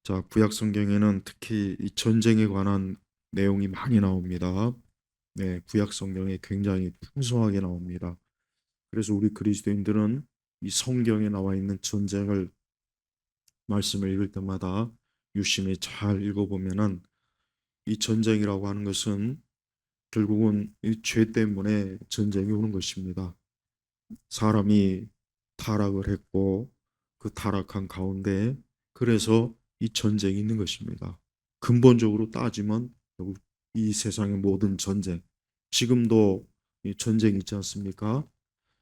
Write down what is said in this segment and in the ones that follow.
자, 구약 성경에는 특히 이 전쟁에 관한 내용이 많이 나옵니다. 네, 구약 성경에 굉장히 풍성하게 나옵니다. 그래서 우리 그리스도인들은 이 성경에 나와 있는 전쟁을 말씀을 읽을 때마다 유심히 잘 읽어보면은 이 전쟁이라고 하는 것은 결국은 이 죄 때문에 전쟁이 오는 것입니다. 사람이 타락을 했고 그 타락한 가운데 그래서 이 전쟁이 있는 것입니다. 근본적으로 따지면 결국 이 세상의 모든 전쟁, 지금도 이 전쟁이 있지 않습니까?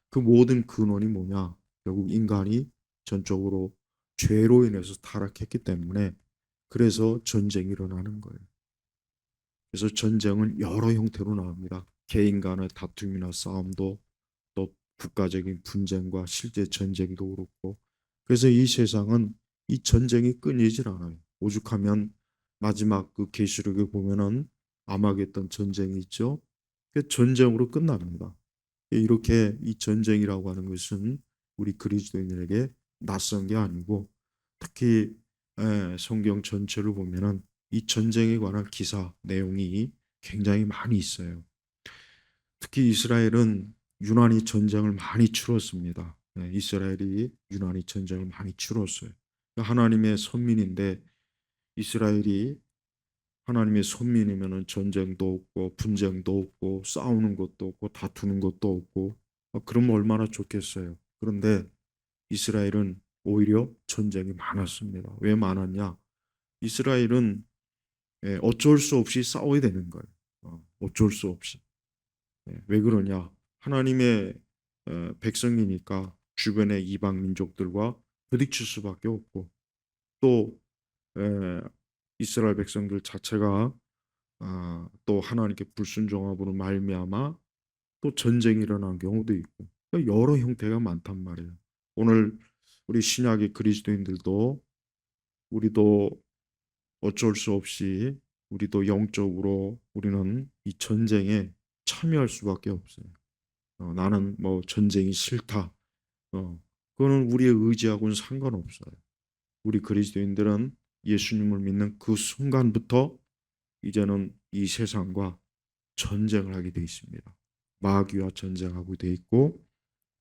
그 모든 근원이 뭐냐? 결국 인간이 전적으로 죄로 인해서 타락했기 때문에 그래서 전쟁이 일어나는 거예요. 그래서 전쟁은 여러 형태로 나옵니다. 개인 간의 다툼이나 싸움도, 또 국가적인 분쟁과 실제 전쟁도 그렇고, 그래서 이 세상은 이 전쟁이 끊이질 않아요. 오죽하면 마지막 그 계시록에 보면은 아마겟돈 전쟁이 있죠. 그 전쟁으로 끝납니다. 이렇게 이 전쟁이라고 하는 것은 우리 그리스도인들에게 낯선 게 아니고, 특히 성경 전체를 보면은 이 전쟁에 관한 기사 내용이 굉장히 많이 있어요. 특히 이스라엘은 유난히 전쟁을 많이 치렀습니다. 네, 이스라엘이 유난히 전쟁을 많이 치렀어요. 하나님의 선민인데 이스라엘이 하나님의 선민이면은 전쟁도 없고 분쟁도 없고 싸우는 것도 없고 다투는 것도 없고 그러면 얼마나 좋겠어요. 그런데 이스라엘은 오히려 전쟁이 많았습니다. 왜 많았냐? 이스라엘은 어쩔 수 없이 싸워야 되는 거예요. 어쩔 수 없이. 왜 그러냐? 하나님의 백성이니까 주변의 이방 민족들과 부딪힐 수밖에 없고 또 에, 이스라엘 백성들 자체가 또 하나님께 불순종함으로 말미암아 또 전쟁이 일어난 경우도 있고 그러니까 여러 형태가 많단 말이에요. 오늘 우리 신약의 그리스도인들도 우리도 어쩔 수 없이 우리도 영적으로 우리는 이 전쟁에 참여할 수밖에 없어요. 나는 뭐 전쟁이 싫다. 그거는 우리의 의지하고는 상관없어요. 우리 그리스도인들은 예수님을 믿는 그 순간부터 이제는 이 세상과 전쟁을 하게 돼 있습니다. 마귀와 전쟁하고 돼 있고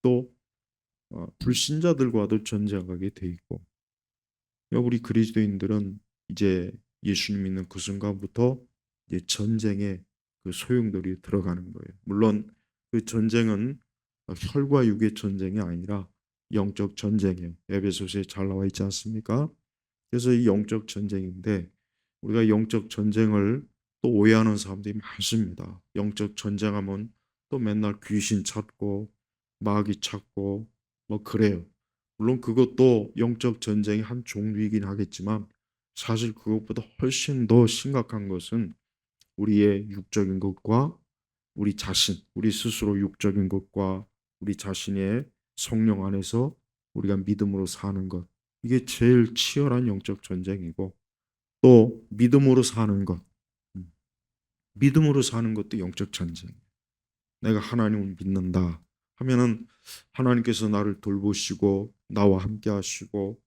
또 불신자들과도 전쟁하게 돼 있고 우리 그리스도인들은 이제 예수님 믿는 그 순간부터 이제 전쟁에 그 소용돌이 들어가는 거예요. 물론 그 전쟁은 혈과 육의 전쟁이 아니라 영적 전쟁이에요. 에베소서에 잘 나와 있지 않습니까? 그래서 이 영적 전쟁인데 우리가 영적 전쟁을 또 오해하는 사람들이 많습니다. 영적 전쟁하면 또 맨날 귀신 찾고 마귀 찾고 뭐 그래요. 물론 그것도 영적 전쟁의 한 종류이긴 하겠지만 사실 그것보다 훨씬 더 심각한 것은 우리의 육적인 것과 우리 자신, 우리 스스로 육적인 것과 우리 자신의 성령 안에서 우리가 믿음으로 사는 것. 이게 제일 치열한 영적 전쟁이고 또 믿음으로 사는 것. 음, 믿음으로 사는 것도 영적 전쟁. 내가 하나님을 믿는다 하면은 하나님께서 나를 돌보시고 나와 함께 하시고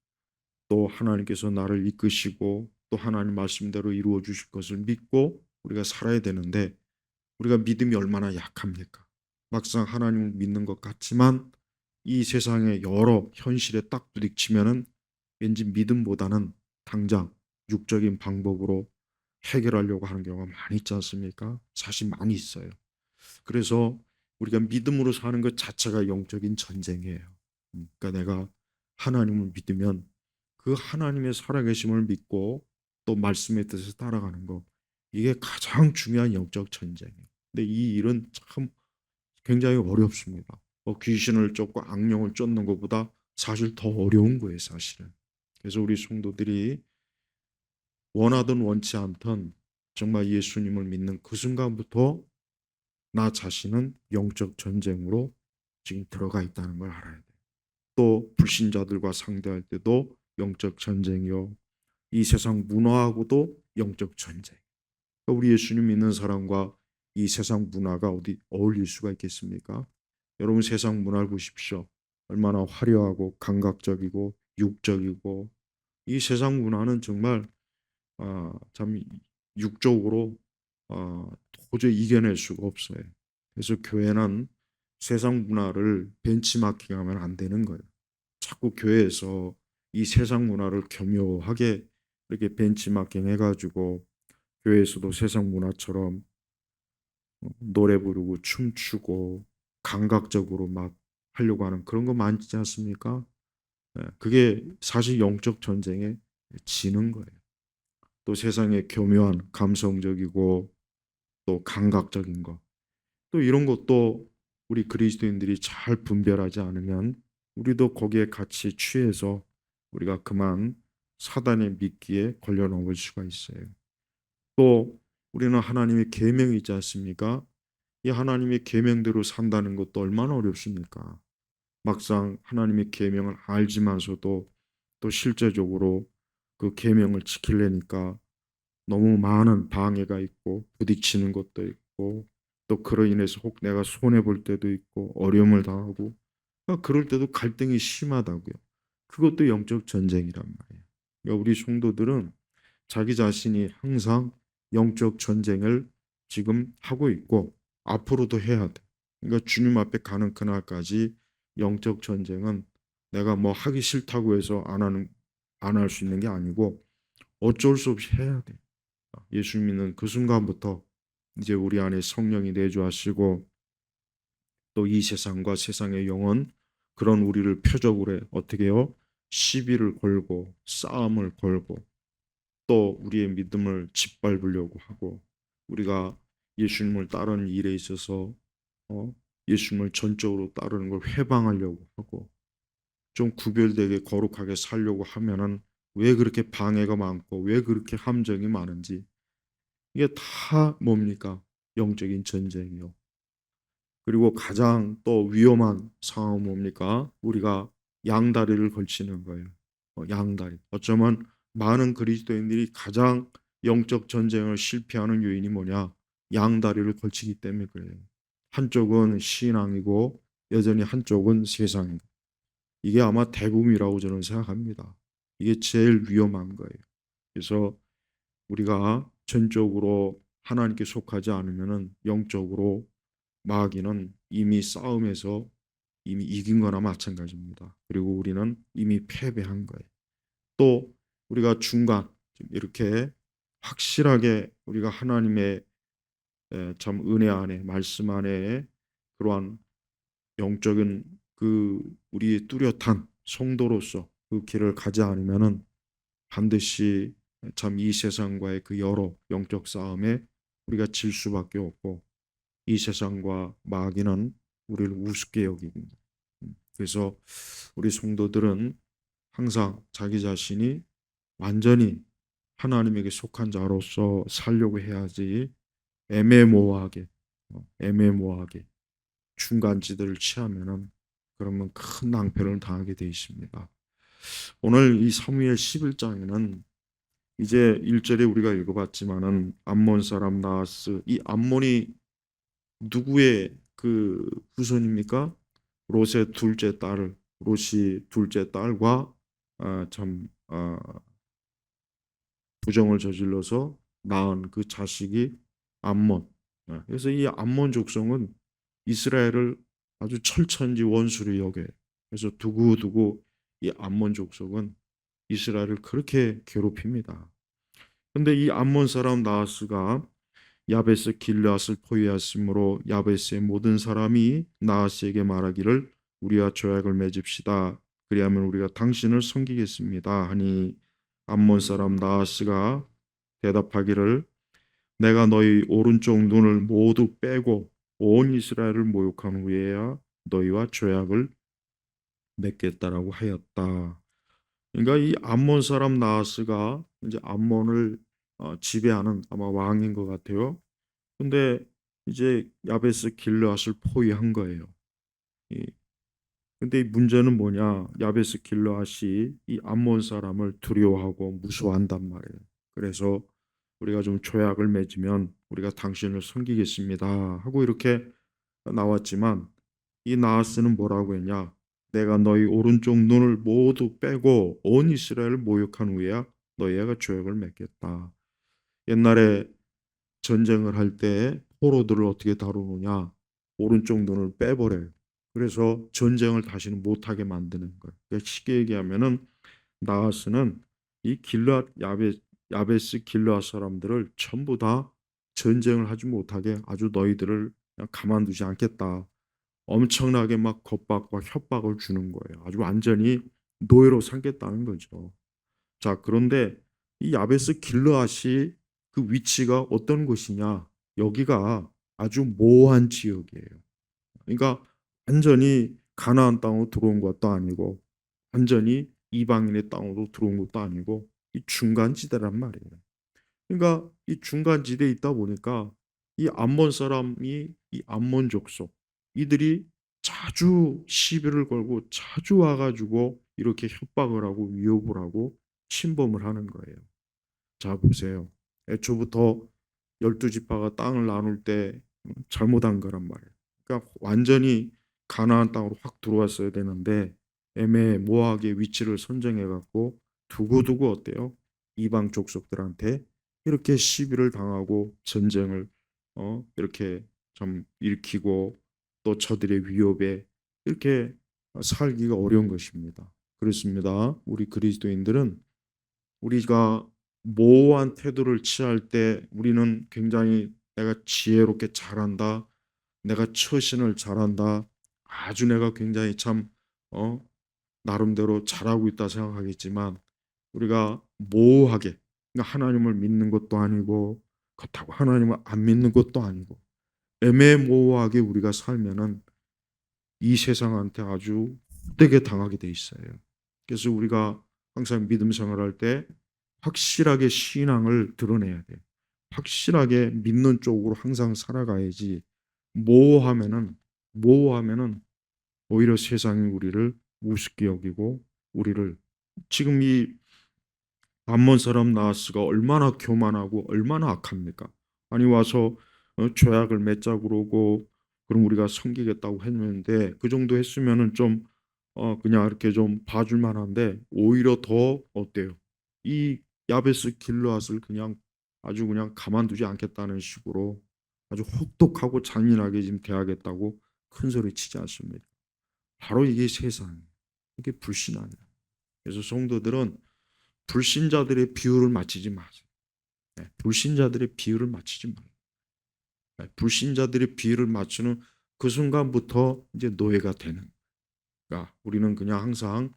또 하나님께서 나를 이끄시고 또 하나님 말씀대로 이루어 주실 것을 믿고 우리가 살아야 되는데 우리가 믿음이 얼마나 약합니까? 막상 하나님을 믿는 것 같지만 이 세상의 여러 현실에 딱 부딪히면은 왠지 믿음보다는 당장 육적인 방법으로 해결하려고 하는 경우가 많이 있지 않습니까? 사실 많이 있어요. 그래서 우리가 믿음으로 사는 것 자체가 영적인 전쟁이에요. 그러니까 내가 하나님을 믿으면 그 하나님의 살아계심을 믿고 또 말씀의 뜻을 따라가는 것 이게 가장 중요한 영적 전쟁이에요. 근데 이 일은 참 굉장히 어렵습니다. 귀신을 쫓고 악령을 쫓는 것보다 사실 더 어려운 거예요, 사실은. 그래서 우리 성도들이 원하든 원치 않든 정말 예수님을 믿는 그 순간부터 나 자신은 영적 전쟁으로 지금 들어가 있다는 걸 알아야 돼요. 또 불신자들과 상대할 때도 영적 전쟁이요. 이 세상 문화하고도 영적 전쟁. 그러니까 우리 예수님 믿는 사람과 이 세상 문화가 어디 어울릴 수가 있겠습니까? 여러분 세상 문화를 보십시오. 얼마나 화려하고 감각적이고 육적이고 이 세상 문화는 정말 참 육적으로 도저히 이겨낼 수가 없어요. 그래서 교회는 세상 문화를 벤치마킹하면 안 되는 거예요. 자꾸 교회에서 이 세상 문화를 교묘하게 이렇게 벤치마킹 해가지고 교회에서도 세상 문화처럼 노래 부르고 춤추고 감각적으로 막 하려고 하는 그런 거 많지 않습니까? 그게 사실 영적 전쟁에 지는 거예요. 또 세상의 교묘한 감성적이고 또 감각적인 거, 또 이런 것도 우리 그리스도인들이 잘 분별하지 않으면 우리도 거기에 같이 취해서 우리가 그만 사단의 미끼에 걸려 넘어질 수가 있어요. 또 우리는 하나님의 계명이 있지 않습니까? 이 하나님의 계명대로 산다는 것도 얼마나 어렵습니까? 막상 하나님의 계명을 알지만서도 또 실제적으로 그 계명을 지키려니까 너무 많은 방해가 있고 부딪히는 것도 있고 또 그로 인해서 혹 내가 손해 볼 때도 있고 어려움을 당하고 그럴 때도 갈등이 심하다고요. 그것도 영적 전쟁이란 말이에요. 그러니까 우리 성도들은 자기 자신이 항상 영적 전쟁을 지금 하고 있고 앞으로도 해야 돼. 그러니까 주님 앞에 가는 그날까지 영적 전쟁은 내가 뭐 하기 싫다고 해서 안 할 수 있는 게 아니고 어쩔 수 없이 해야 돼. 예수 믿는 그 순간부터 이제 우리 안에 성령이 내주하시고 또 이 세상과 세상의 영혼 그런 우리를 표적으로 어떻게 해요? 시비를 걸고 싸움을 걸고 또 우리의 믿음을 짓밟으려고 하고 우리가 예수님을 따르는 일에 있어서 어, 예수님을 전적으로 따르는 걸 회방하려고 하고 좀 구별되게 거룩하게 살려고 하면은 왜 그렇게 방해가 많고 왜 그렇게 함정이 많은지 이게 다 뭡니까? 영적인 전쟁이요. 그리고 가장 또 위험한 상황은 뭡니까? 우리가 양다리를 걸치는 거예요. 양다리. 어쩌면 많은 그리스도인들이 가장 영적 전쟁을 실패하는 요인이 뭐냐? 양다리를 걸치기 때문에 그래요. 한쪽은 신앙이고 여전히 한쪽은 세상이고. 이게 아마 대부분이라고 저는 생각합니다. 이게 제일 위험한 거예요. 그래서 우리가 전적으로 하나님께 속하지 않으면은 영적으로 마귀는 이미 싸움에서 이미 이긴 거나 마찬가지입니다. 그리고 우리는 이미 패배한 거예요. 또 우리가 중간 이렇게 확실하게 우리가 하나님의 참 은혜 안에 말씀 안에 그러한 영적인 그 우리의 뚜렷한 성도로서 그 길을 가지 않으면은 반드시 참 이 세상과의 그 여러 영적 싸움에 우리가 질 수밖에 없고 이 세상과 마귀는 우리를 우습게 여깁니다. 그래서 우리 성도들은 항상 자기 자신이 완전히 하나님에게 속한 자로서 살려고 해야지 애매모호하게 중간지대를 취하면은 그러면 큰 낭패를 당하게 돼 있습니다. 오늘 이 사무엘 11장에는 이제 1절에 우리가 읽어봤지만은 암몬 사람 나하스 이 암몬이 누구의 그 후손입니까? 롯의 둘째 딸을 롯이 둘째 딸과 참 부정을 저질러서 낳은 그 자식이 암몬. 그래서 이 암몬 족속은 이스라엘을 아주 철천지 원수로 여겨요. 그래서 두고두고 이 암몬 족속은 이스라엘을 그렇게 괴롭힙니다. 근데 이 암몬 사람 나하스가 야베스 길르앗을 포위하였으므로 야베스의 모든 사람이 나하스에게 말하기를 우리와 조약을 맺읍시다. 그리하면 우리가 당신을 섬기겠습니다. 하니 암몬 사람 나하스가 대답하기를 내가 너희 오른쪽 눈을 모두 빼고 온 이스라엘을 모욕한 후에야 너희와 조약을 맺겠다라고 하였다. 그러니까 이 암몬 사람 나하스가 이제 암몬을 지배하는 아마 왕인 것 같아요. 근데 이제 야베스 길르앗을 포위한 거예요. 이- 근데 이 문제는 뭐냐? 야베스 길르앗이 이 암몬 사람을 두려워하고 무서워한단 말이에요. 그래서 우리가 좀 조약을 맺으면 우리가 당신을 섬기겠습니다 하고 이렇게 나왔지만 이 나하스는 뭐라고 했냐? 내가 너희 오른쪽 눈을 모두 빼고 온 이스라엘을 모욕한 후에야 너희가 조약을 맺겠다. 옛날에 전쟁을 할 때 포로들을 어떻게 다루느냐? 오른쪽 눈을 빼버려요. 그래서 전쟁을 다시는 못하게 만드는 거예요. 그러니까 쉽게 얘기하면은 나하스는 이 길르앗 야베스 길르앗 사람들을 전부 다 전쟁을 하지 못하게 아주 너희들을 그냥 가만두지 않겠다. 엄청나게 막 겁박과 협박을 주는 거예요. 아주 완전히 노예로 삼겠다는 거죠. 자, 그런데 이 야베스 길르앗이 그 위치가 어떤 곳이냐? 여기가 아주 모호한 지역이에요. 그러니까 완전히 가나안 땅으로 들어온 것도 아니고 완전히 이방인의 땅으로 들어온 것도 아니고 이 중간지대란 말이에요. 그러니까 이 중간지대에 있다 보니까 이 암몬 사람이 이 암몬 족속 이들이 자주 시비를 걸고 자주 와가지고 이렇게 협박을 하고 위협을 하고 침범을 하는 거예요. 자, 보세요. 애초부터 12지파가 땅을 나눌 때 잘못한 거란 말이에요. 그러니까 완전히 가나안 땅으로 확 들어왔어야 되는데 애매모호하게 위치를 선정해 갖고 두고두고 어때요? 이방 족속들한테 이렇게 시비를 당하고 전쟁을 이렇게 좀 일으키고 또 저들의 위협에 이렇게 살기가 어려운 것입니다. 그렇습니다. 우리 그리스도인들은 우리가 모호한 태도를 취할 때 우리는 굉장히 내가 지혜롭게 잘한다. 내가 처신을 잘한다. 아주 내가 굉장히 참 어, 나름대로 잘하고 있다 생각하겠지만 우리가 모호하게 그러니까 하나님을 믿는 것도 아니고 그렇다고 하나님을 안 믿는 것도 아니고 애매모호하게 우리가 살면은 이 세상한테 아주 헛되게 당하게 돼 있어요. 그래서 우리가 항상 믿음 생활할 때 확실하게 신앙을 드러내야 돼. 확실하게 믿는 쪽으로 항상 살아가야지. 모호하면은 모호하면은 오히려 세상이 우리를 우습게 여기고 우리를 지금 이 암몬 사람 나하스가 얼마나 교만하고 얼마나 악합니까? 아니 와서 조약을 맺자고 그러고 그럼 우리가 섬기겠다고 했는데 그 정도 했으면은 좀 그냥 이렇게 좀 봐줄 만한데 오히려 더 어때요? 이 야베스 길르앗을 그냥 아주 그냥 가만두지 않겠다는 식으로 아주 혹독하고 잔인하게 지금 대하겠다고 큰 소리 치지 않습니다. 바로 이게 세상, 이게 불신앙이에요. 그래서 성도들은 불신자들의 비율을 맞추지 마세요. 네, 불신자들의 비율을 맞추지 마세요. 네, 불신자들의 비율을 맞추는 그 순간부터 이제 노예가 되는. 그러니까 우리는 그냥 항상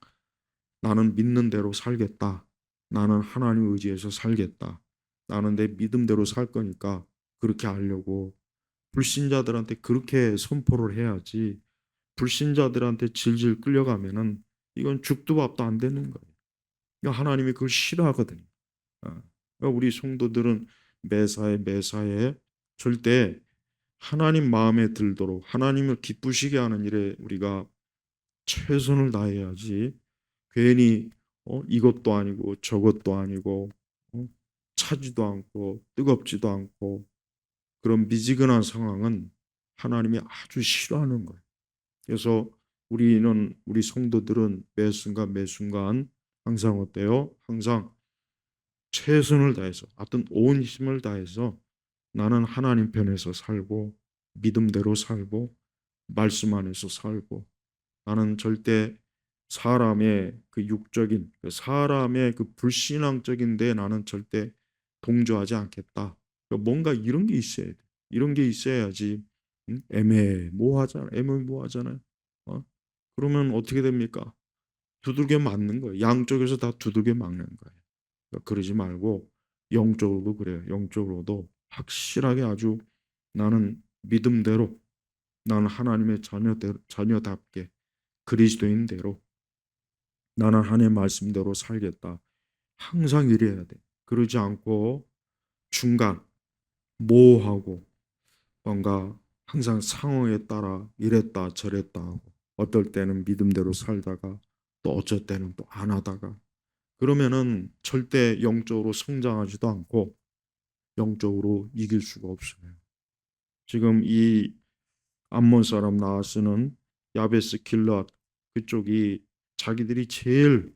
나는 믿는 대로 살겠다. 나는 하나님 의지해서 살겠다. 나는 내 믿음대로 살 거니까 그렇게 하려고 불신자들한테 그렇게 선포를 해야지. 불신자들한테 질질 끌려가면은 이건 죽도 밥도 안 되는 거예요. 그러니까 하나님이 그걸 싫어하거든요. 그러니까 우리 성도들은 매사에 절대 하나님 마음에 들도록 하나님을 기쁘시게 하는 일에 우리가 최선을 다해야지 괜히 이것도 아니고 저것도 아니고 어, 차지도 않고 뜨겁지도 않고 그런 미지근한 상황은 하나님이 아주 싫어하는 거예요. 그래서 우리 성도들은 매 순간 매 순간 항상 어때요? 항상 최선을 다해서 하여튼 온 힘을 다해서 나는 하나님 편에서 살고 믿음대로 살고 말씀 안에서 살고 나는 절대 사람의 그 육적인 사람의 그 불신앙적인 데 나는 절대 동조하지 않겠다. 그러니까 뭔가 이런 게 있어야 돼. 이런 게 있어야지 애매모호하잖아요. 어? 그러면 어떻게 됩니까? 두들겨 맞는 거예요. 양쪽에서 다 두들겨 맞는 거예요. 그러니까 그러지 말고 영적으로도 그래요. 영적으로도 확실하게 아주 나는 믿음대로 나는 하나님의 자녀답게 그리스도인대로 나는 하나님의 말씀대로 살겠다. 항상 이래야 돼. 그러지 않고 중간 모호하고 뭔가 항상 상황에 따라 이랬다 저랬다 하고 어떨 때는 믿음대로 살다가 또 어쩔 때는 또 안 하다가 그러면은 절대 영적으로 성장하지도 않고 영적으로 이길 수가 없어요. 지금 이 암몬 사람 나하스는 야베스 길르앗 그쪽이 자기들이 제일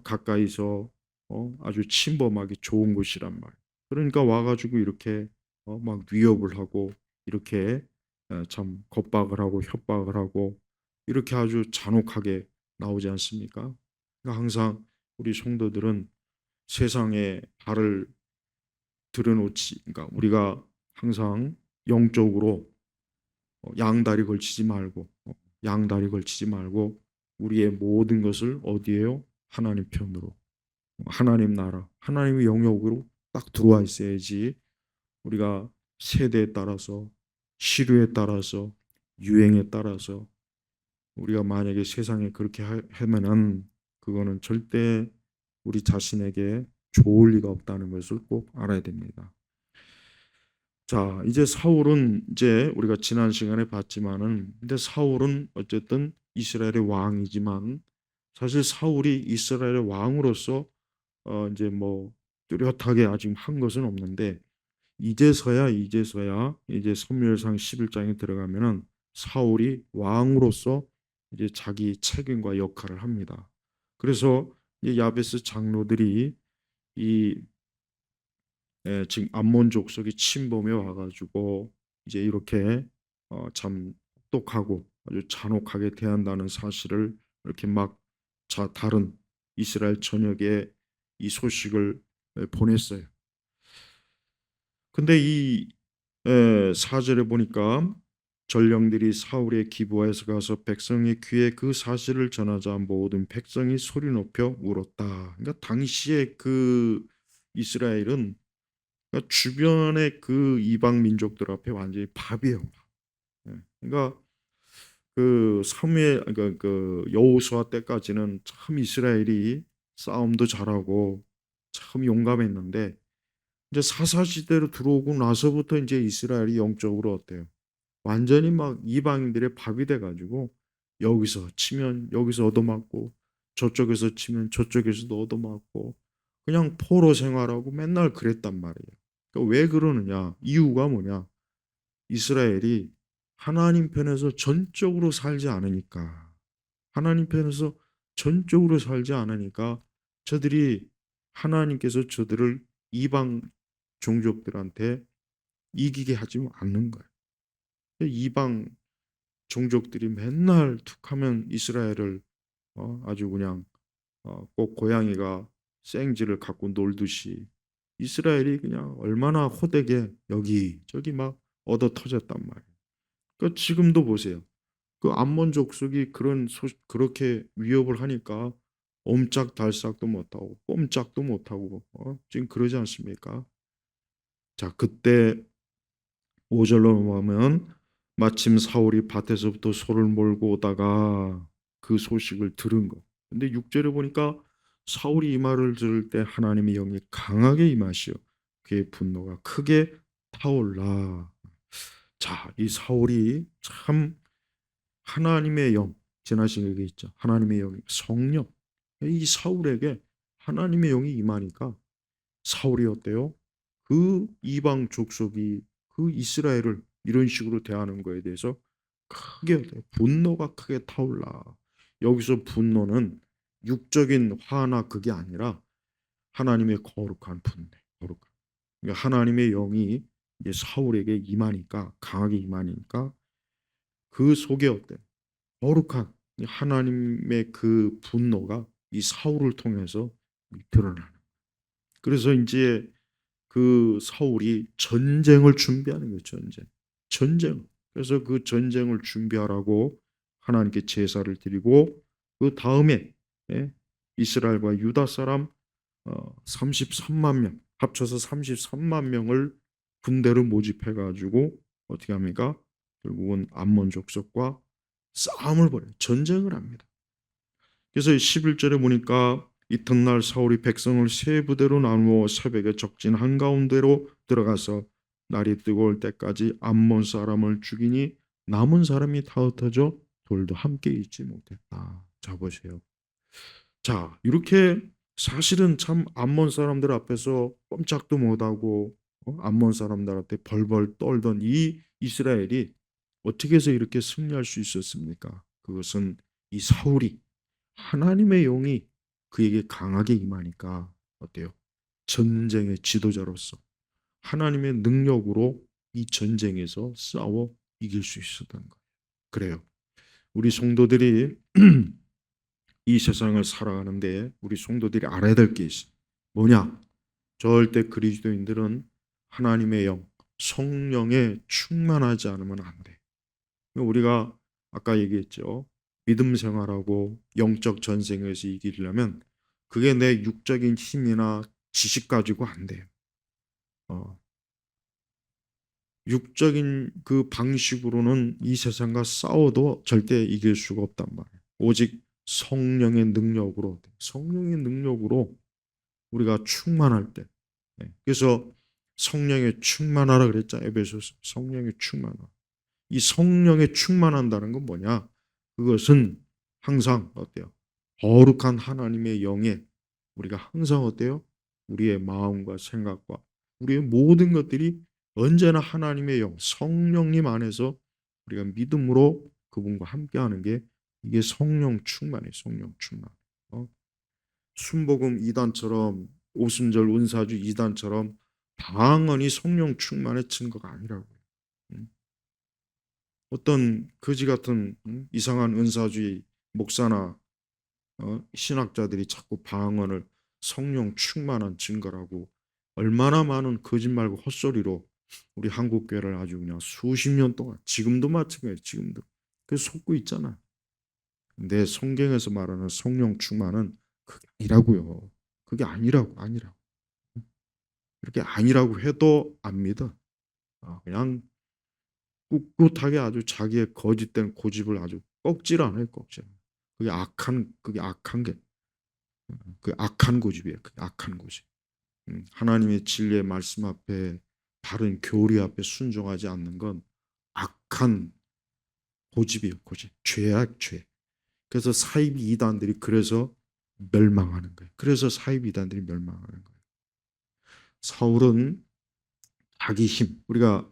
가까이서 아주 침범하기 좋은 곳이란 말이에요. 그러니까 와가지고 이렇게 막 위협을 하고 이렇게 참 겁박을 하고 협박을 하고 이렇게 아주 잔혹하게 나오지 않습니까? 그러니까 항상 우리 성도들은 세상에 발을 들여놓지, 그러니까 우리가 항상 영적으로 양다리 걸치지 말고 우리의 모든 것을 어디에요? 하나님 편으로, 하나님 나라, 하나님의 영역으로 딱 들어와 있어야지. 우리가 세대에 따라서, 시류에 따라서, 유행에 따라서 우리가 만약에 세상에 그렇게 하면은 그거는 절대 우리 자신에게 좋을 리가 없다는 것을 꼭 알아야 됩니다. 자, 이제 사울은 이제 우리가 지난 시간에 봤지만은 근데 사울은 어쨌든 이스라엘의 왕이지만 사실 사울이 이스라엘의 왕으로서 이제 뭐 뚜렷하게 아직 한 것은 없는데 이제서야 이제 사무엘상 11장에 들어가면은 사울이 왕으로서 이제 자기 책임과 역할을 합니다. 그래서 이 야베스 장로들이 이 지금 암몬 족속이 침범해 와가지고 이제 이렇게 참 똑똑하고 아주 잔혹하게 대한다는 사실을 이렇게 막 다른 이스라엘 전역에 이 소식을 보냈어요. 근데 이 4절에 보니까 전령들이 사울의 기브아에서 가서 백성의 귀에 그 사실을 전하자 모든 백성이 소리 높여 울었다. 그러니까 당시에 그 이스라엘은 그러니까 주변의 그 이방 민족들 앞에 완전히 밥이에요. 그러니까 그 사무엘 그러니까 그 여호수아 때까지는 참 이스라엘이 싸움도 잘하고 참 용감했는데 이제 사사 시대로 들어오고 나서부터 이제 이스라엘이 영적으로 어때요? 완전히 막 이방인들의 밥이 돼가지고 여기서 치면 여기서 얻어맞고 저쪽에서 치면 저쪽에서도 얻어맞고 그냥 포로 생활하고 맨날 그랬단 말이에요. 그러니까 왜 그러느냐? 이유가 뭐냐? 이스라엘이 하나님 편에서 전적으로 살지 않으니까. 하나님 편에서 전적으로 살지 않으니까 저들이 하나님께서 저들을 이방 종족들한테 이기게 하지 않는 거예요. 이방 종족들이 맨날 툭하면 이스라엘을 아주 그냥 꼭 고양이가 생쥐를 갖고 놀듯이 이스라엘이 그냥 얼마나 호되게 여기 저기 막 얻어 터졌단 말이에요. 그러니까 지금도 보세요. 그 암몬 족속이 그렇게 위협을 하니까 옴짝달싹도 못하고 꼼짝도 못하고 지금 그러지 않습니까? 자, 그때 5절로 넘어가면 마침 사울이 밭에서부터 소를 몰고 오다가 그 소식을 들은 거. 근데 6절에 보니까 사울이 이 말을 들을 때 하나님의 영이 강하게 임하시어 그의 분노가 크게 타올라. 자, 이 사울이 참 하나님의 영, 지나신 얘기 있죠. 하나님의 영이 성령. 이 사울에게 하나님의 영이 임하니까 사울이 어때요? 그 이방 족속이 그 이스라엘을 이런 식으로 대하는 거에 대해서 크게 어때요? 분노가 크게 타올라. 여기서 분노는 육적인 화나 그게 아니라 하나님의 거룩한 분노, 거룩한. 그러니까 하나님의 영이 이제 사울에게 임하니까 강하게 임하니까 그 속에 어때? 거룩한 하나님의 그 분노가 이 사울을 통해서 드러나는. 그래서 이제 그 사울이 전쟁을 준비하는 거예요. 전쟁. 그래서 그 전쟁을 준비하라고 하나님께 제사를 드리고 그 다음에 이스라엘과 유다 사람 33만 명 합쳐서 33만 명을 군대를 모집해 가지고 어떻게 합니까? 결국은 암몬 족속과 싸움을 벌여요. 전쟁을 합니다. 그래서 11절에 보니까 이튿날 사울이 백성을 세 부대로 나누어 새벽에 적진 한가운데로 들어가서 날이 뜨거울 때까지 암몬 사람을 죽이니 남은 사람이 다 흩어져 돌도 함께 있지 못했다. 자 보세요. 자 이렇게 사실은 참 암몬 사람들 앞에서 꼼짝도 못하고 암몬 사람들한테 벌벌 떨던 이 이스라엘이 어떻게 해서 이렇게 승리할 수 있었습니까? 그것은 이 사울이 하나님의 영이 그에게 강하게 임하니까 어때요? 전쟁의 지도자로서 하나님의 능력으로 이 전쟁에서 싸워 이길 수 있었던 거예요. 그래요. 우리 성도들이 이 세상을 살아가는데 우리 성도들이 알아야 될 게 있어요. 뭐냐? 절대 그리스도인들은 하나님의 영, 성령에 충만하지 않으면 안 돼. 우리가 아까 얘기했죠. 믿음 생활하고 영적 전쟁에서 이기려면 그게 내 육적인 힘이나 지식 가지고 안 돼요. 어, 육적인 그 방식으로는 이 세상과 싸워도 절대 이길 수가 없단 말이에요. 오직 성령의 능력으로 우리가 충만할 때. 네. 그래서 성령에 충만하라 그랬죠. 에베소서 성령에 충만하라. 이 성령에 충만한다는 건 뭐냐? 그것은 항상 어때요? 거룩한 하나님의 영에 우리가 항상 어때요? 우리의 마음과 생각과 우리의 모든 것들이 언제나 하나님의 영, 성령님 안에서 우리가 믿음으로 그분과 함께하는 게 이게 성령 충만이에요. 성령 충만. 어? 순복음 이단처럼 오순절 은사주 이단처럼 방언이 성령 충만의 증거가 아니라고요. 음. 어떤 거지 같은 이상한 은사주의 목사나 신학자들이 자꾸 방언을 성령 충만한 증거라고 얼마나 많은 거짓말과 헛소리로 우리 한국 교회를 아주 그냥 수십 년 동안 지금도 마찬가지예요. 지금도 그래서 속고 있잖아. 근데 성경에서 말하는 성령 충만은 그게 아니라고요. 그게 아니라고. 그렇게 아니라고 해도 안 믿어. 그냥 꿋꿋하게 아주 자기의 거짓된 고집을 아주 꺾질 않아요. 꺾질. 그게 악한 게 그 악한 고집이에요. 그 악한 고집. 하나님의 진리의 말씀 앞에 바른 교리 앞에 순종하지 않는 건 악한 고집이에요. 고집. 죄야 죄. 그래서 사이비 이단들이 그래서 멸망하는 거예요. 그래서 사이비 이단들이 멸망하는 거예요. 사울은 자기 힘. 우리가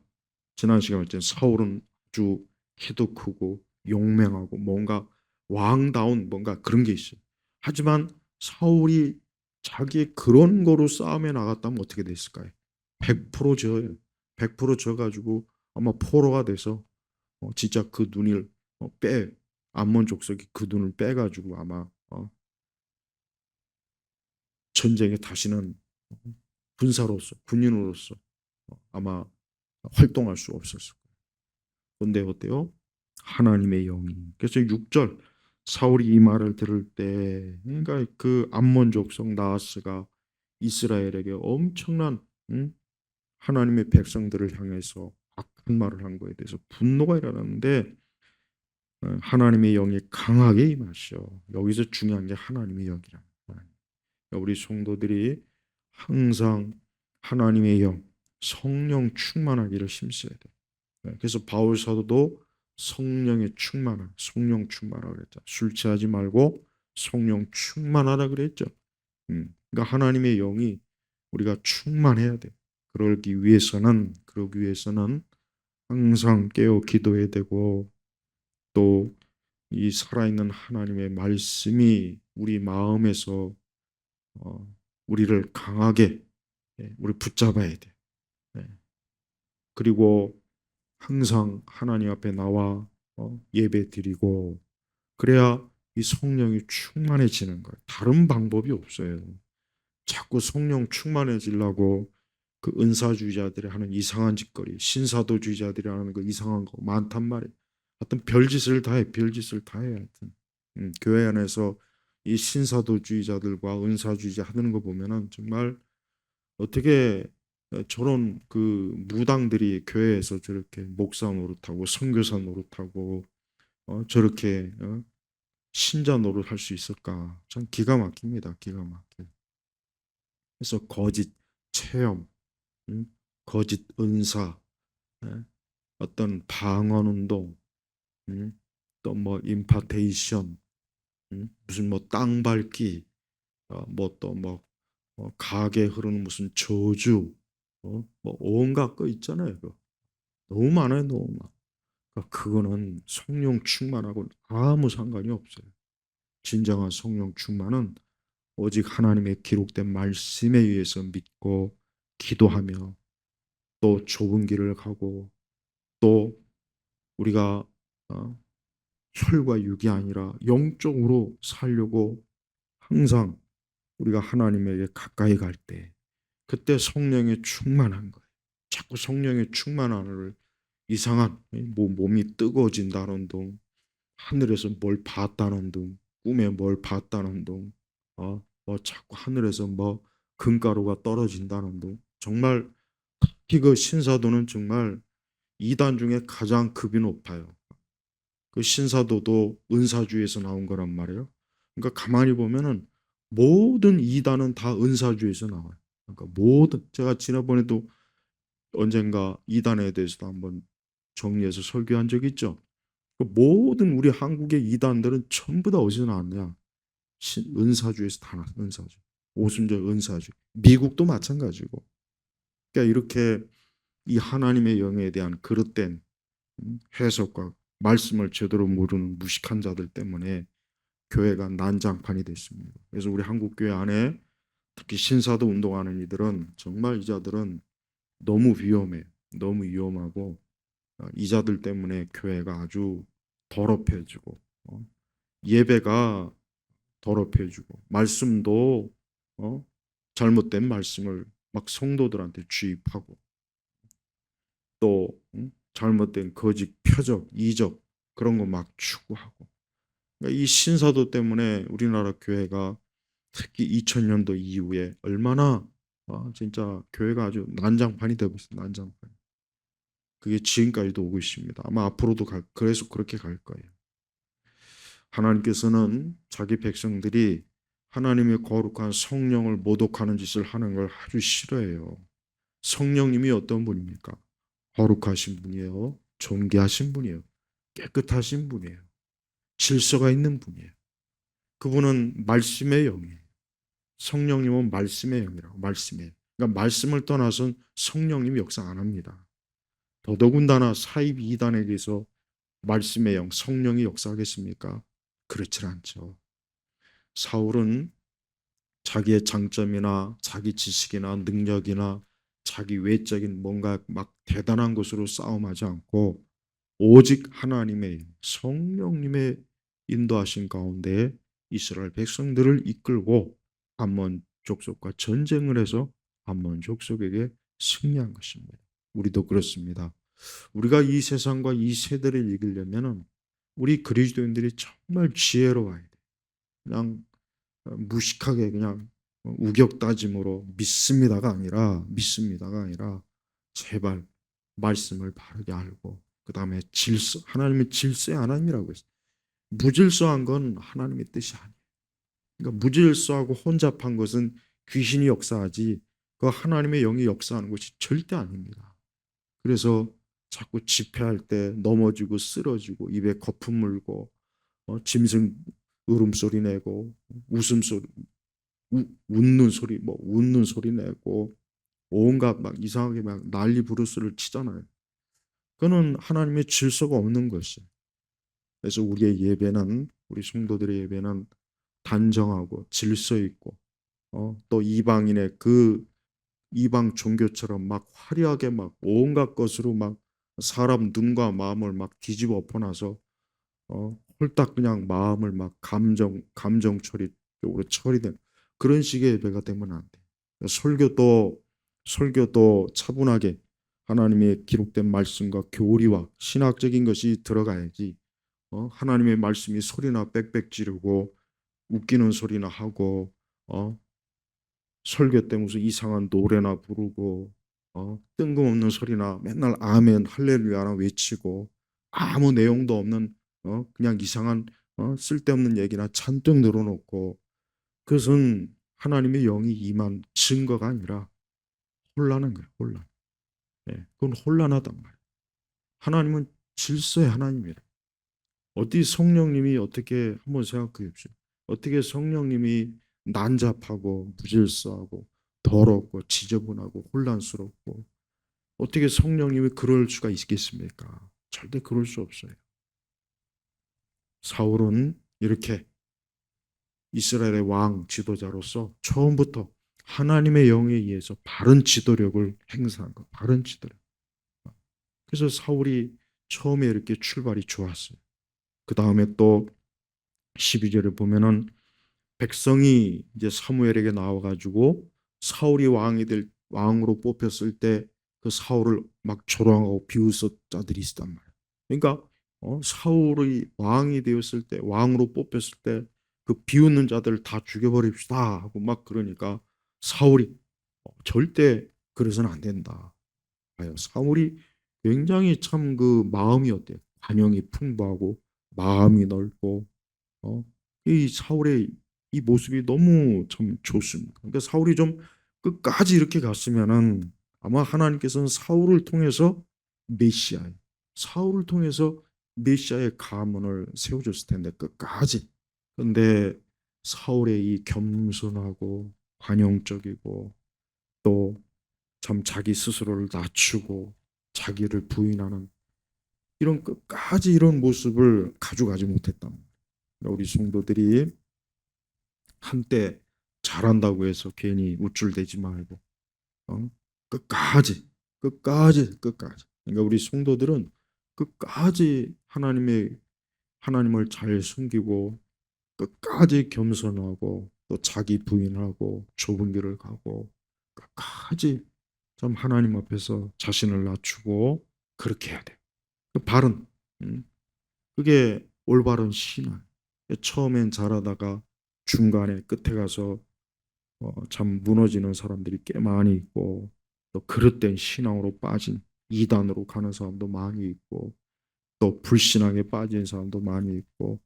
지난 시간에 했잖아요. 사울은 아주 키도 크고 용맹하고 뭔가 왕다운 뭔가 그런 게 있어요. 하지만 사울이 자기의 그런 거로 싸움에 나갔다면 어떻게 됐을까요? 100% 져요. 100% 져가지고 아마 포로가 돼서 진짜 그 눈을 암몬 족속이 그 눈을 빼가지고 아마 전쟁에 다시는 군사로서 군인으로서 아마 활동할 수 없었을 거예요. 근데 어때요? 하나님의 영이. 그래서 6절 사울이 이 말을 들을 때 그러니까 그 암몬 족속 나하스가 이스라엘에게 엄청난 하나님의 백성들을 향해서 악한 말을 한 거에 대해서 분노가 일어났는데 하나님의 영이 강하게 임하셔. 여기서 중요한 게 하나님의 영이란 말이에요. 우리 성도들이 항상 하나님의 영, 성령 충만하기를 힘써야 돼. 그래서 바울 사도도 성령 충만하라 그랬죠. 술 취하지 말고 성령 충만하라 그랬죠. 그러니까 하나님의 영이 우리가 충만해야 돼. 그러기 위해서는 항상 깨어 기도해야 되고 또 이 살아있는 하나님의 말씀이 우리 마음에서 우리를 강하게 우리 붙잡아야 돼. 예. 그리고 항상 하나님 앞에 나와 예배 드리고 그래야 이 성령이 충만해지는 거예요. 다른 방법이 없어요. 자꾸 성령 충만해지려고 그 은사주의자들이 하는 이상한 짓거리, 신사도주의자들이 하는 그 이상한 거 많단 말이에요. 하여튼 별짓을 다 해, 별짓을 다 해. 하여튼 교회 안에서 이 신사도주의자들과 은사주의자 하는 거 보면은 정말 어떻게 저런 그 무당들이 교회에서 저렇게 목사 노릇하고 선교사 노릇하고 저렇게 신자 노릇할 수 있을까? 참 기가 막힙니다. 기가 막혀. 그래서 거짓 체험, 음, 거짓 은사, 예, 어떤 방언 운동, 또 뭐 임파테이션, 무슨 뭐 땅 밟기, 뭐 또 뭐 가게 흐르는 무슨 저주, 뭐 온갖 거 있잖아요. 그거. 너무 많아요, 너무 많아. 그거는 성령 충만하고는 아무 상관이 없어요. 진정한 성령 충만은 오직 하나님의 기록된 말씀에 의해서 믿고 기도하며 또 좁은 길을 가고 또 우리가 혈과 육이 아니라 영적으로 살려고 항상 우리가 하나님에게 가까이 갈 때 그때 성령에 충만한 거예요. 자꾸 성령에 충만함을 이상한 몸이 뜨거워진다는 둥, 하늘에서 뭘 봤다는 둥, 꿈에 뭘 봤다는 둥, 뭐 자꾸 하늘에서 뭐 금가루가 떨어진다는 둥. 정말 특히 그 신사도는 정말 이단 중에 가장 급이 높아요. 그 신사도도 은사주에서 나온 거란 말이에요. 그러니까 가만히 보면은 모든 이단은 다 은사주에서 나와요. 그러니까 모든 제가 지난번에도 언젠가 이단에 대해서도 한번 정리해서 설교한 적 있죠. 그 모든 우리 한국의 이단들은 전부 다 어디서 나왔냐? 은사주에서 다 나왔어요. 은사주. 오순절 은사주. 미국도 마찬가지고. 그러니까 이렇게 이 하나님의 영에 대한 그릇된 해석과 말씀을 제대로 모르는 무식한 자들 때문에 교회가 난장판이 됐습니다. 그래서 우리 한국 교회 안에 특히 신사도 운동하는 이들은 정말 이 자들은 너무 위험해. 너무 위험하고 이 자들 때문에 교회가 아주 더럽혀지고 예배가 더럽혀지고 말씀도 잘못된 말씀을 막 성도들한테 주입하고 또 잘못된 거짓 표적, 이적 그런 거 막 추구하고 그러니까 이 신사도 때문에 우리나라 교회가 특히 2000년도 이후에 얼마나 진짜 교회가 아주 난장판이 되고 있어요. 난장판. 그게 지금까지도 오고 있습니다. 아마 앞으로도 그래서 그렇게 갈 거예요. 하나님께서는 자기 백성들이 하나님의 거룩한 성령을 모독하는 짓을 하는 걸 아주 싫어해요. 성령님이 어떤 분입니까? 거룩하신 분이에요. 존귀하신 분이에요. 깨끗하신 분이에요. 질서가 있는 분이에요. 그분은 말씀의 영이에요. 성령님은 말씀의 영이라고 말씀이에요. 그러니까 말씀을 떠나선 성령님이 역사 안 합니다. 더더군다나 사입 이단에게서 말씀의 영, 성령이 역사하겠습니까? 그렇지 않죠. 사울은 자기의 장점이나 자기 지식이나 능력이나 자기 외적인 뭔가 막 대단한 것으로 싸움하지 않고 오직 하나님의 성령님의 인도하신 가운데 이스라엘 백성들을 이끌고 암몬 족속과 전쟁을 해서 암몬 족속에게 승리한 것입니다. 우리도 그렇습니다. 우리가 이 세상과 이 세대를 이기려면 우리 그리스도인들이 정말 지혜로워야 돼. 그냥 무식하게 그냥 우격다짐으로 믿습니다가 아니라 제발 말씀을 바르게 알고 그 다음에 질서 하나님의 질서의 하나님이라고 했어요. 무질서한 건 하나님의 뜻이 아니에요. 그러니까 무질서하고 혼잡한 것은 귀신이 역사하지 그 하나님의 영이 역사하는 것이 절대 아닙니다. 그래서 자꾸 집회할 때 넘어지고 쓰러지고 입에 거품 물고 짐승 울음소리 내고 웃음소리 웃는 소리 내고 온갖 막 이상하게 막 난리 부르스를 치잖아요. 그거는 하나님의 질서가 없는 것이에요. 그래서 우리의 예배는 우리 성도들의 예배는 단정하고 질서 있고 또 이방인의 그 이방 종교처럼 막 화려하게 막 온갖 것으로 막 사람 눈과 마음을 막 뒤집어 엎어놔서 홀딱 그냥 마음을 막 감정 처리 쪽으로 처리된 그런 식의 예배가 되면 안 돼. 설교도 차분하게 하나님의 기록된 말씀과 교리와 신학적인 것이 들어가야지. 하나님의 말씀이 소리나 빽빽 지르고 웃기는 소리나 하고 설교 때 무슨 이상한 노래나 부르고 뜬금없는 소리나 맨날 아멘 할렐루야나 외치고 아무 내용도 없는 그냥 이상한 쓸데없는 얘기나 잔뜩 늘어놓고 그것은 하나님의 영이 임한 증거가 아니라 혼란한 거예요. 혼란. 예, 그건 혼란하단 말이에요. 하나님은 질서의 하나님이에요. 어디 성령님이 어떻게 한번 생각해 보십시오. 어떻게 성령님이 난잡하고 무질서하고 더럽고 지저분하고 혼란스럽고 어떻게 성령님이 그럴 수가 있겠습니까? 절대 그럴 수 없어요. 사울은 이렇게 이스라엘의 왕 지도자로서 처음부터 하나님의 영에 의해서 바른 지도력을 행사한 거, 바른 지도력. 그래서 사울이 처음에 이렇게 출발이 좋았어요. 그 다음에 또 12절에 보면은 백성이 이제 사무엘에게 나와가지고 사울이 왕으로 뽑혔을 때 그 사울을 막 조롱하고 비웃었 자들이 있단 말이에요. 그러니까 사울이 왕이 되었을 때, 왕으로 뽑혔을 때 그 비웃는 자들을 다 죽여버립시다 하고 막 그러니까 사울이 절대 그래서는 안 된다. 사울이 굉장히 참 그 마음이 어때요? 관용이 풍부하고 마음이 넓고 이 사울의 이 모습이 너무 참 좋습니다. 그러니까 사울이 좀 끝까지 이렇게 갔으면은 아마 하나님께서는 사울을 통해서 메시아, 사울을 통해서 메시아의 가문을 세워줬을 텐데 끝까지. 그런데 사울의 이 겸손하고 관용적이고 또 참 자기 스스로를 낮추고 자기를 부인하는 이런 끝까지 이런 모습을 가져가지 못했다. 우리 성도들이 한때 잘한다고 해서 괜히 우쭐대지 말고 끝까지 끝까지 그러니까 우리 성도들은 끝까지 하나님을 잘 숨기고 끝까지 겸손하고 또 자기 부인하고 좁은 길을 가고 끝까지 참 하나님 앞에서 자신을 낮추고 그렇게 해야 돼. 그 바른 그게 올바른 신앙. 처음엔 잘하다가 중간에 끝에 가서 참 무너지는 사람들이 꽤 많이 있고 또 그릇된 신앙으로 빠진 이단으로 가는 사람도 많이 있고 또 불신앙에 빠진 사람도 많이 있고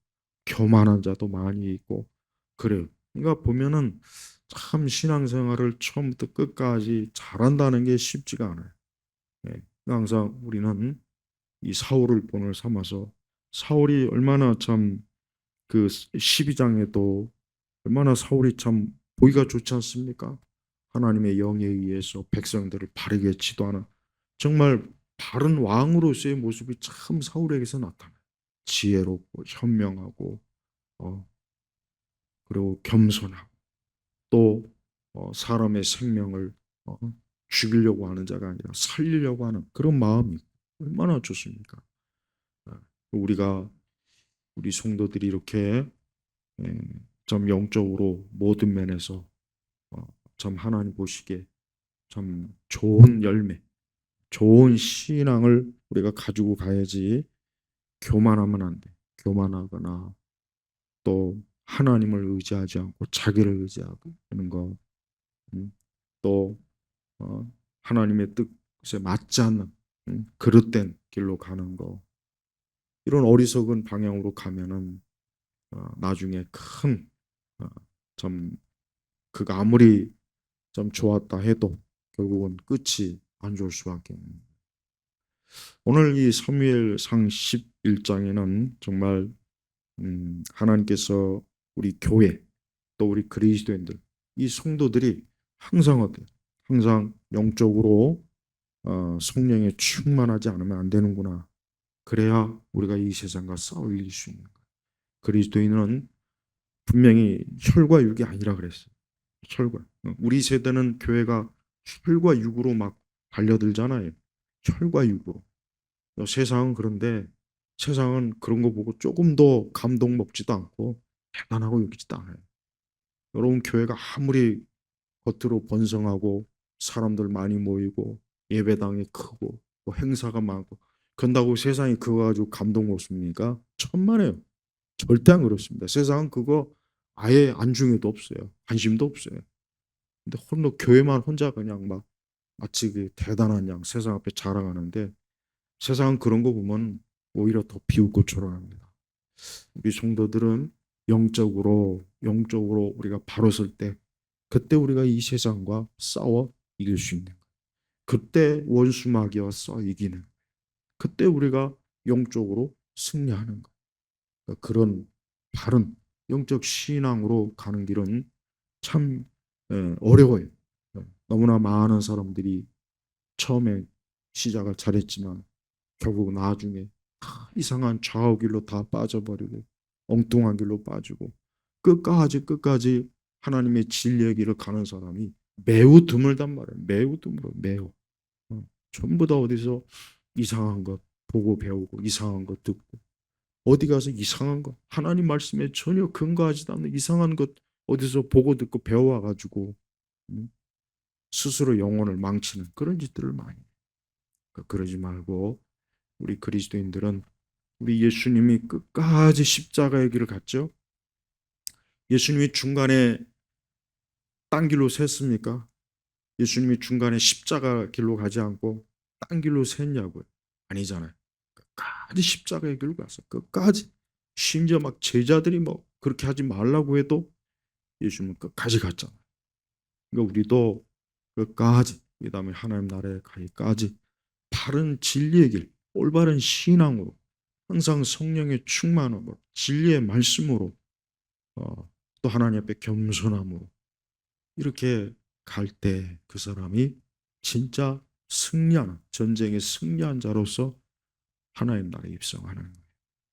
교만한 자도 많이 있고 그래요. 그러니까 보면은 참 신앙생활을 처음부터 끝까지 잘한다는 게 쉽지가 않아요. 예. 항상 우리는 이 사울을 본을 삼아서 사울이 얼마나 참 그 12장에도 얼마나 사울이 참 보기가 좋지 않습니까? 하나님의 영에 의해서 백성들을 바르게 지도하는 정말 바른 왕으로서의 모습이 참 사울에게서 나타나요. 지혜롭고 현명하고 어, 그리고 겸손하고 또 사람의 생명을 어, 죽이려고 하는 자가 아니라 살리려고 하는 그런 마음이 얼마나 좋습니까? 어, 우리가 우리 성도들이 이렇게 예, 좀 영적으로 모든 면에서 어, 참 하나님 보시기에 참 좋은 열매, 좋은 신앙을 우리가 가지고 가야지 교만하면 안 돼. 교만하거나 또 하나님을 의지하지 않고 자기를 의지하고 하는 거, 또 하나님의 뜻에 맞지 않는 그릇된 길로 가는 거, 이런 어리석은 방향으로 가면은 나중에 큰 어, 좀 그가 아무리 좀 좋았다 해도 결국은 끝이 안 좋을 수밖에 없는. 오늘 이 사무엘상 11장에는 정말 하나님께서 우리 교회 또 우리 그리스도인들 이 성도들이 항상 어때? 항상 영적으로 성령에 충만하지 않으면 안 되는구나. 그래야 우리가 이 세상과 싸워 이길 수 있는 거예요. 그리스도인은 분명히 혈과 육이 아니라 그랬어요. 혈과. 우리 세대는 교회가 혈과 육으로 막 달려들잖아요. 혈과 육으로. 세상은 그런데 세상은 그런 거 보고 조금 더 감동 먹지도 않고 대단하고 여기지도 않아요. 여러분 교회가 아무리 겉으로 번성하고 사람들 많이 모이고 예배당이 크고 뭐 행사가 많고 그런다고 세상이 그거 가지고 감동 먹습니까? 천만에요. 절대 안 그렇습니다. 세상은 그거 아예 안중에도 없어요. 관심도 없어요. 근데 홀로 교회만 혼자 그냥 막 마치 그 대단한 양 세상 앞에 자랑하는데 세상은 그런 거 보면 오히려 더 비웃고 초라합니다. 우리 성도들은 영적으로 우리가 바로 설 때 그때 우리가 이 세상과 싸워 이길 수 있는 거예요. 그때 원수 마귀와 싸워 이기는 거예요. 그때 우리가 영적으로 승리하는 거예요. 그러니까 그런 바른 영적 신앙으로 가는 길은 참 어려워요. 너무나 많은 사람들이 처음에 시작을 잘했지만 결국 나중에 이상한 좌우길로 다 빠져버리고 엉뚱한 길로 빠지고 끝까지 하나님의 진리의 길을 가는 사람이 매우 드물단 말이에요. 매우 드물어. 매우. 전부 다 어디서 이상한 것 보고 배우고 이상한 것 듣고 어디 가서 이상한 것 하나님 말씀에 전혀 근거하지도 않는 이상한 것 어디서 보고 듣고 배워와가지고 스스로 영혼을 망치는 그런 짓들을 많이 해요. 그러지 말고 우리 그리스도인들은 우리 예수님이 끝까지 십자가의 길을 갔죠. 예수님이 중간에 딴 길로 샜습니까? 예수님이 중간에 십자가 길로 가지 않고 딴 길로 샜냐고요? 아니잖아요. 끝까지 십자가의 길로 갔어. 끝까지. 심지어 막 제자들이 뭐 그렇게 하지 말라고 해도 예수님은 끝까지 갔잖아요. 그러니까 우리도 끝까지 이 다음에 하나님 나라에 가기까지 바른 진리의 길, 올바른 신앙으로 항상 성령의 충만함으로 진리의 말씀으로 또 하나님 앞에 겸손함으로 이렇게 갈 때 그 사람이 진짜 승리하는 전쟁의 승리한 자로서 하나님 나라에 입성하는 거예요.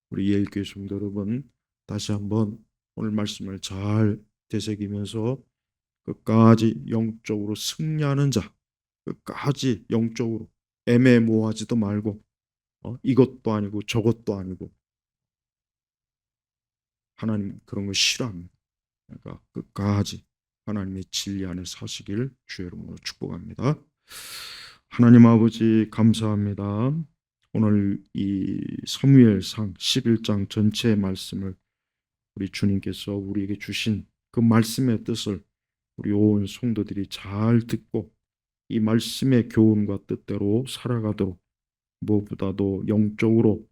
우리 예일교회 성도 여러분 다시 한번 오늘 말씀을 잘 되새기면서 끝까지 영적으로 승리하는 자 끝까지 영적으로 애매모호하지도 말고 이것도 아니고 저것도 아니고 하나님 그런 거 싫어합니다. 그러니까 끝까지 하나님의 진리 안에 사시길 주의 이름으로 축복합니다. 하나님 아버지 감사합니다. 오늘 이 사무엘상 11장 전체의 말씀을 우리 주님께서 우리에게 주신 그 말씀의 뜻을 우리 온 성도들이 잘 듣고 이 말씀의 교훈과 뜻대로 살아가도록 무엇보다도 영적으로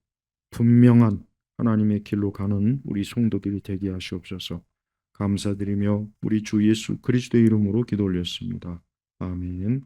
분명한 하나님의 길로 가는 우리 성도들이 되게 하시옵소서. 감사드리며 우리 주 예수 그리스도의 이름으로 기도 올렸습니다. 아멘.